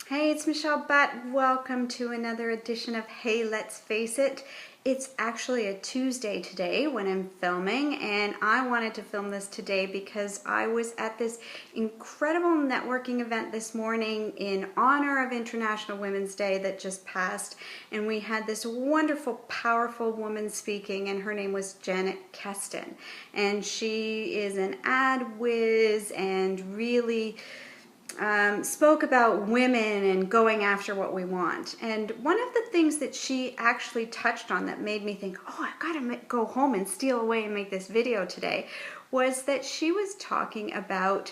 Hey, it's Michelle Butt. Welcome to another edition of Hey, Let's Face It. It's actually a Tuesday today when I'm filming, and I wanted to film this today because I was at this incredible networking event this morning in honor of International Women's Day that just passed, and we had this wonderful, powerful woman speaking, and her name was Janet Keston, and she is an ad whiz and really spoke about women and going after what we want. And one of the things that she actually touched on that made me think, oh, I've got to go home and steal away and make this video today, was that she was talking about,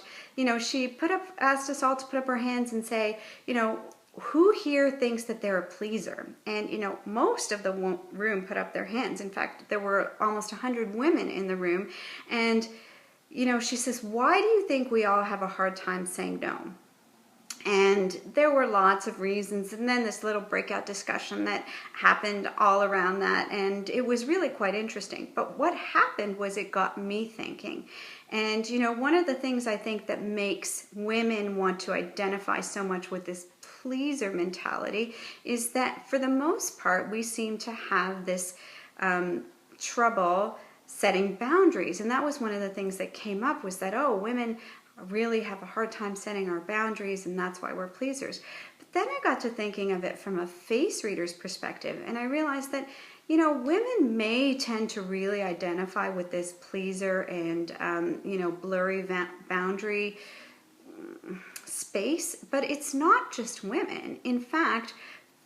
she asked us all to put up our hands and say, who here thinks that they're a pleaser? And, most of the room put up their hands. In fact, there were almost 100 women in the room. And she says, why do you think we all have a hard time saying no? And there were lots of reasons, and then this little breakout discussion that happened all around that, and it was really quite interesting. But what happened was it got me thinking. And one of the things I think that makes women want to identify so much with this pleaser mentality is that for the most part we seem to have this trouble setting boundaries. And that was one of the things that came up, was that, oh, women really have a hard time setting our boundaries, and that's why we're pleasers. But then I got to thinking of it from a face reader's perspective, and I realized that women may tend to really identify with this pleaser and blurry boundary space, but it's not just women. In fact,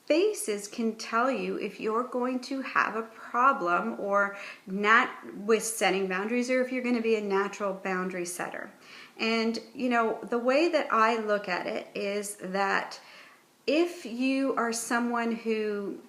faces can tell you if you're going to have a problem or not with setting boundaries, or if you're going to be a natural boundary setter. And the way that I look at it is that if you are someone who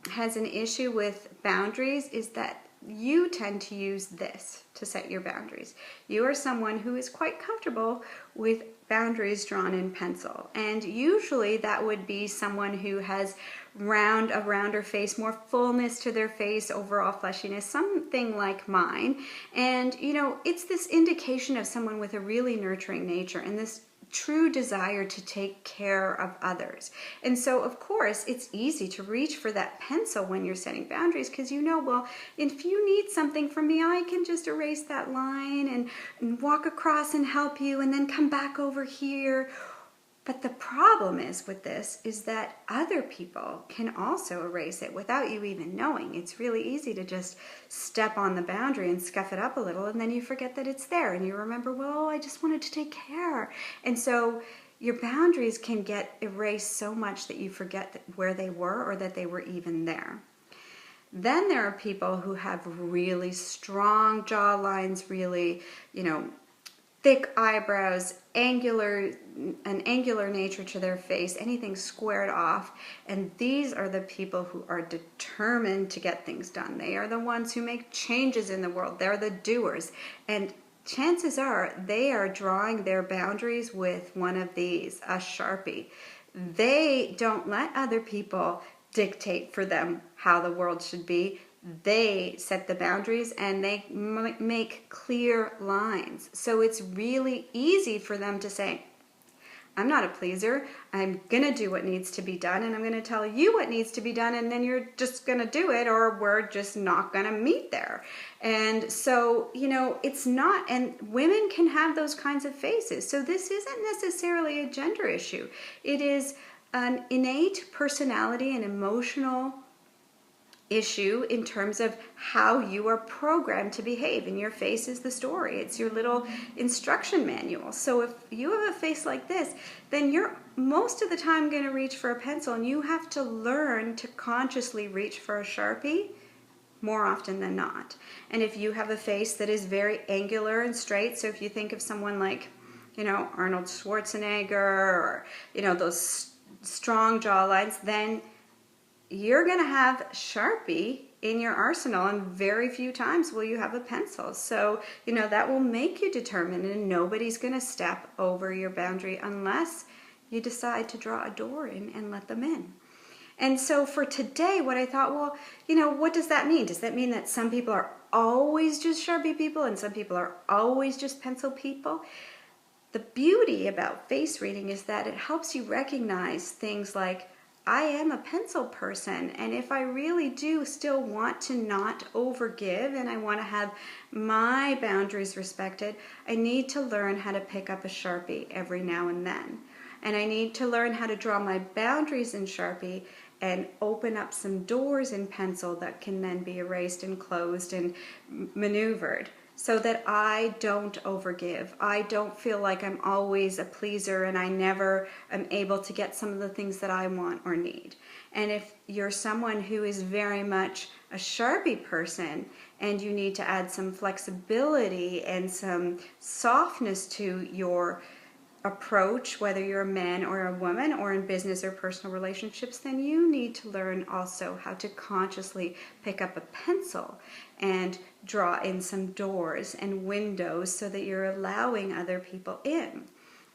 has an issue with boundaries, is that you tend to use this to set your boundaries. You are someone who is quite comfortable with boundaries drawn in pencil, and usually that would be someone who has a rounder face, more fullness to their face, overall fleshiness, something like mine. And it's this indication of someone with a really nurturing nature and this true desire to take care of others. And so of course it's easy to reach for that pencil when you're setting boundaries, because well, if you need something from me, I can just erase that line and walk across and help you and then come back over here. But the problem with this is that other people can also erase it without you even knowing. It's really easy to just step on the boundary and scuff it up a little, and then you forget that it's there, and you remember, well, I just wanted to take care. And so your boundaries can get erased so much that you forget where they were or that they were even there. Then there are people who have really strong jaw lines, really, thick eyebrows, an angular nature to their face, anything squared off. And these are the people who are determined to get things done. They are the ones who make changes in the world. They're the doers. And chances are they are drawing their boundaries with one of these, a Sharpie. They don't let other people dictate for them how the world should be. They set the boundaries and they make clear lines. So it's really easy for them to say, I'm not a pleaser. I'm going to do what needs to be done, and I'm going to tell you what needs to be done, and then you're just going to do it, or we're just not going to meet there. And so, it's not, and women can have those kinds of faces. So this isn't necessarily a gender issue. It is an innate personality and emotional issue in terms of how you are programmed to behave, and your face is the story. It's your little instruction manual. So if you have a face like this, then you're most of the time going to reach for a pencil, and you have to learn to consciously reach for a Sharpie more often than not. And if you have a face that is very angular and straight, so if you think of someone like Arnold Schwarzenegger, or those strong jawlines, then you're going to have Sharpie in your arsenal, and very few times will you have a pencil. So, that will make you determined, and nobody's going to step over your boundary unless you decide to draw a door in and let them in. And so for today, what I thought, well, what does that mean? Does that mean that some people are always just Sharpie people and some people are always just pencil people? the beauty about face reading is that it helps you recognize things like, I am a pencil person, and if I really do still want to not overgive and I want to have my boundaries respected, I need to learn how to pick up a Sharpie every now and then. And I need to learn how to draw my boundaries in Sharpie and open up some doors in pencil that can then be erased and closed and maneuvered, so that I don't overgive. I don't feel like I'm always a pleaser and I never am able to get some of the things that I want or need. And if you're someone who is very much a Sharpie person and you need to add some flexibility and some softness to your approach, whether you're a man or a woman or in business or personal relationships, then you need to learn also how to consciously pick up a pencil and draw in some doors and windows so that you're allowing other people in.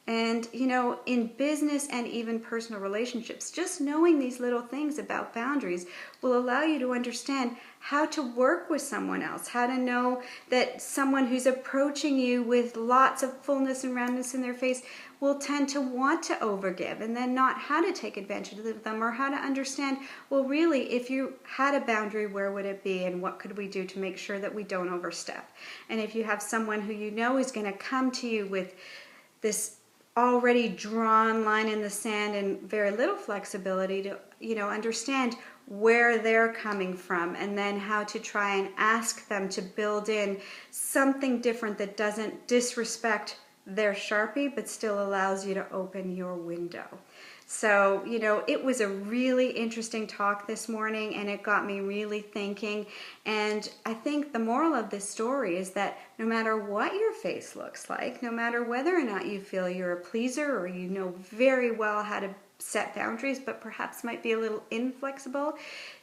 And, you know, in business and even personal relationships, just knowing these little things about boundaries will allow you to understand how to work with someone else, how to know that someone who's approaching you with lots of fullness and roundness in their face will tend to want to overgive, and then not how to take advantage of them, or how to understand, well, really, if you had a boundary, where would it be and what could we do to make sure that we don't overstep? And if you have someone who you know is going to come to you with this already drawn line in the sand and very little flexibility to, you know, understand where they're coming from, and then how to try and ask them to build in something different that doesn't disrespect their Sharpie but still allows you to open your window. So, you know, it was a really interesting talk this morning, and it got me really thinking. And I think the moral of this story is that no matter what your face looks like, no matter whether or not you feel you're a pleaser or you know very well how to set boundaries but perhaps might be a little inflexible,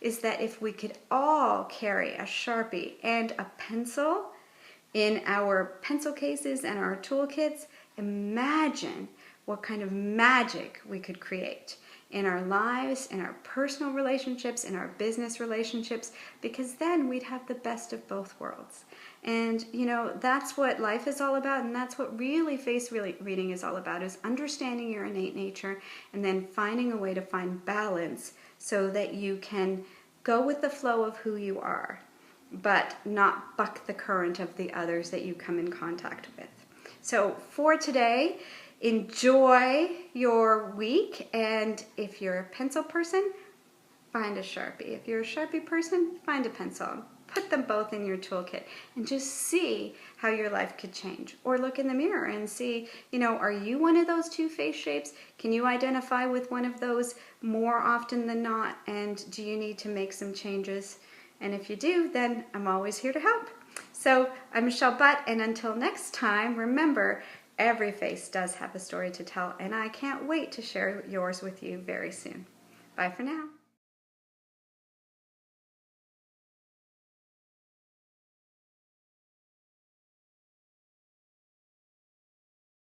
is that if we could all carry a Sharpie and a pencil in our pencil cases and our toolkits, imagine what kind of magic we could create in our lives, in our personal relationships, in our business relationships, because then we'd have the best of both worlds. And, you know, that's what life is all about, and that's what really face reading is all about, is understanding your innate nature and then finding a way to find balance so that you can go with the flow of who you are, but not buck the current of the others that you come in contact with. So for today, enjoy your week, and if you're a pencil person, find a Sharpie. If you're a Sharpie person, find a pencil. Put them both in your toolkit and just see how your life could change. Or look in the mirror and see, you know, are you one of those two face shapes? Can you identify with one of those more often than not? And do you need to make some changes? And if you do, then I'm always here to help. So I'm Michelle Butt, and until next time, remember, every face does have a story to tell, and I can't wait to share yours with you very soon. Bye for now.